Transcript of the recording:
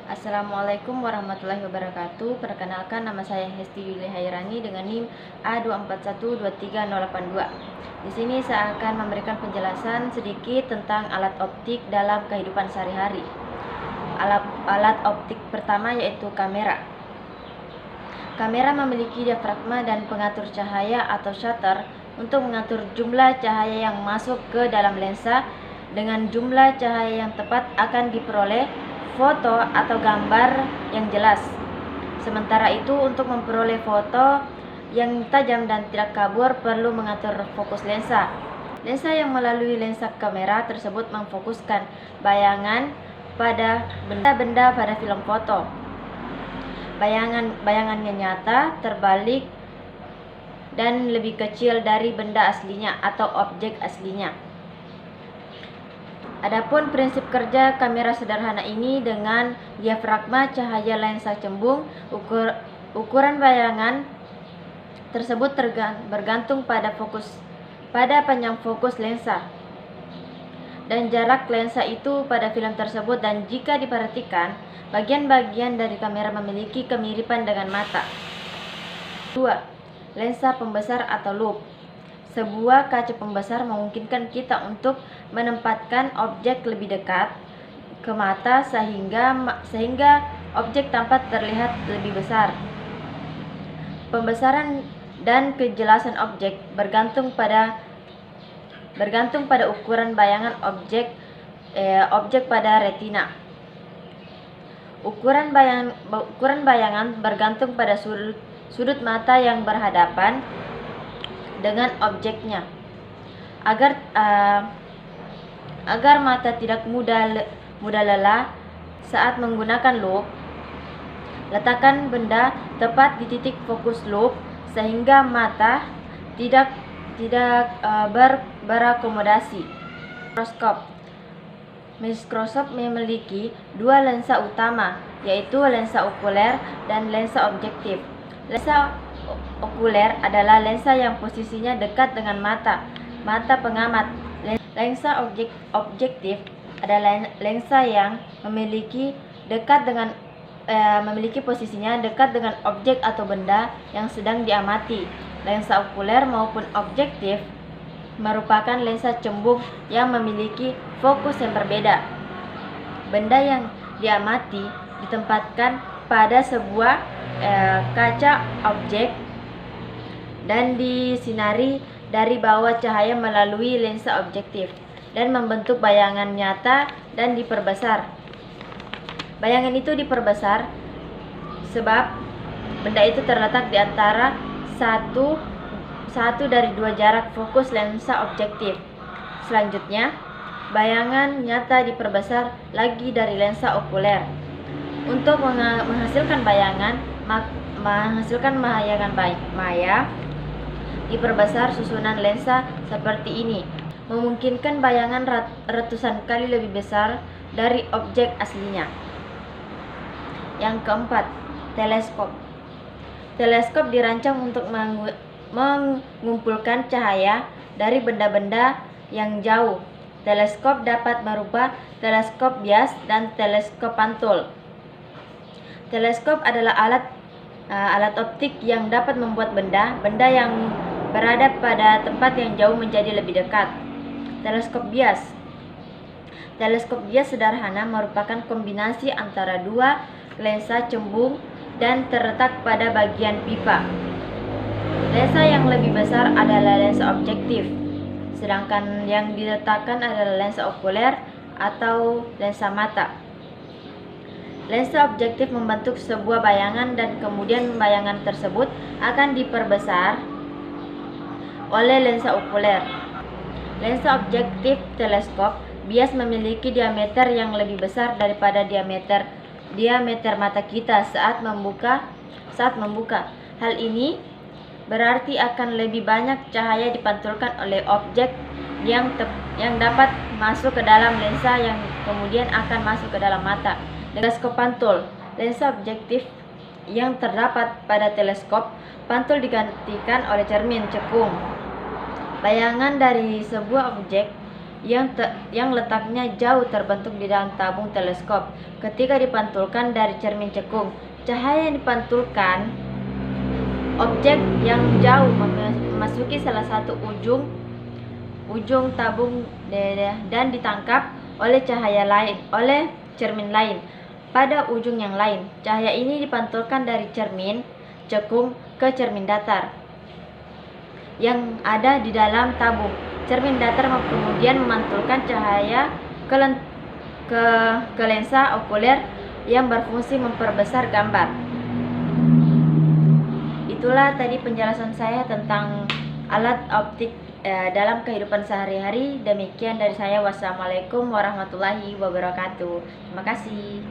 Assalamualaikum warahmatullahi wabarakatuh. Perkenalkan, nama saya Hesti Yuli Hairani dengan NIM A24123082. Di sini saya akan memberikan penjelasan sedikit tentang alat optik dalam kehidupan sehari-hari. Alat optik pertama yaitu kamera. Kamera memiliki diafragma dan pengatur cahaya atau shutter untuk mengatur jumlah cahaya yang masuk ke dalam lensa. Dengan jumlah cahaya yang tepat akan diperoleh foto atau gambar yang jelas. Sementara itu, untuk memperoleh foto yang tajam dan tidak kabur perlu mengatur fokus lensa. Lensa yang melalui lensa kamera tersebut memfokuskan bayangan pada benda-benda pada film foto. Bayangannya nyata, terbalik, dan lebih kecil dari benda aslinya atau objek aslinya. Adapun prinsip kerja kamera sederhana ini dengan diafragma cahaya lensa cembung, ukuran bayangan tersebut bergantung pada panjang fokus lensa dan jarak lensa itu pada film tersebut, dan jika diperhatikan, bagian-bagian dari kamera memiliki kemiripan dengan mata. 2. Lensa pembesar atau loupe. Sebuah kaca pembesar memungkinkan kita untuk menempatkan objek lebih dekat ke mata sehingga objek tampak terlihat lebih besar. Pembesaran dan kejelasan objek bergantung pada ukuran bayangan objek pada retina. Ukuran bayangan bergantung pada sudut mata yang berhadapan dengan objeknya. Agar mata tidak mudah lelah saat menggunakan loupe, letakkan benda tepat di titik fokus loupe sehingga mata tidak berakomodasi. Mikroskop memiliki dua lensa utama, yaitu lensa okuler dan lensa objektif. Lensa okuler adalah lensa yang posisinya dekat dengan mata pengamat. Lensa objektif adalah lensa yang memiliki posisinya dekat dengan objek atau benda yang sedang diamati. Lensa okuler maupun objektif merupakan lensa cembung yang memiliki fokus yang berbeda. Benda yang diamati ditempatkan pada sebuah kaca objek dan disinari dari bawah cahaya melalui lensa objektif dan membentuk bayangan nyata dan diperbesar. Bayangan itu diperbesar sebab benda itu terletak di antara satu dari dua jarak fokus lensa objektif. Selanjutnya, bayangan nyata diperbesar lagi dari lensa okuler. Untuk menghasilkan bayangan maya, diperbesar susunan lensa seperti ini, memungkinkan bayangan ratusan kali lebih besar dari objek aslinya. Yang keempat, teleskop. Teleskop dirancang untuk mengumpulkan cahaya dari benda-benda yang jauh. Teleskop dapat berupa teleskop bias dan teleskop pantul. Teleskop adalah alat optik yang dapat membuat benda yang berada pada tempat yang jauh menjadi lebih dekat. Teleskop bias. Teleskop bias sederhana merupakan kombinasi antara dua lensa cembung dan terletak pada bagian pipa. Lensa yang lebih besar adalah lensa objektif, sedangkan yang diletakkan adalah lensa okuler atau lensa mata. Lensa objektif membentuk sebuah bayangan dan kemudian bayangan tersebut akan diperbesar oleh lensa okuler. Lensa objektif teleskop bias memiliki diameter yang lebih besar daripada diameter mata kita saat membuka. Hal ini berarti akan lebih banyak cahaya dipantulkan oleh objek yang dapat masuk ke dalam lensa yang kemudian akan masuk ke dalam mata. Teleskop pantul. Lensa objektif yang terdapat pada teleskop pantul digantikan oleh cermin cekung. Bayangan dari sebuah objek yang letaknya jauh terbentuk di dalam tabung teleskop. Ketika dipantulkan dari cermin cekung, cahaya yang dipantulkan objek yang jauh memasuki salah satu ujung tabung dan ditangkap oleh cermin lain pada ujung yang lain. Cahaya ini dipantulkan dari cermin cekung ke cermin datar yang ada di dalam tabung. Cermin datar kemudian memantulkan cahaya ke lensa okuler yang berfungsi memperbesar gambar. Itulah tadi penjelasan saya tentang alat optik dalam kehidupan sehari-hari. Demikian dari saya. Wassalamualaikum warahmatullahi wabarakatuh. Terima kasih.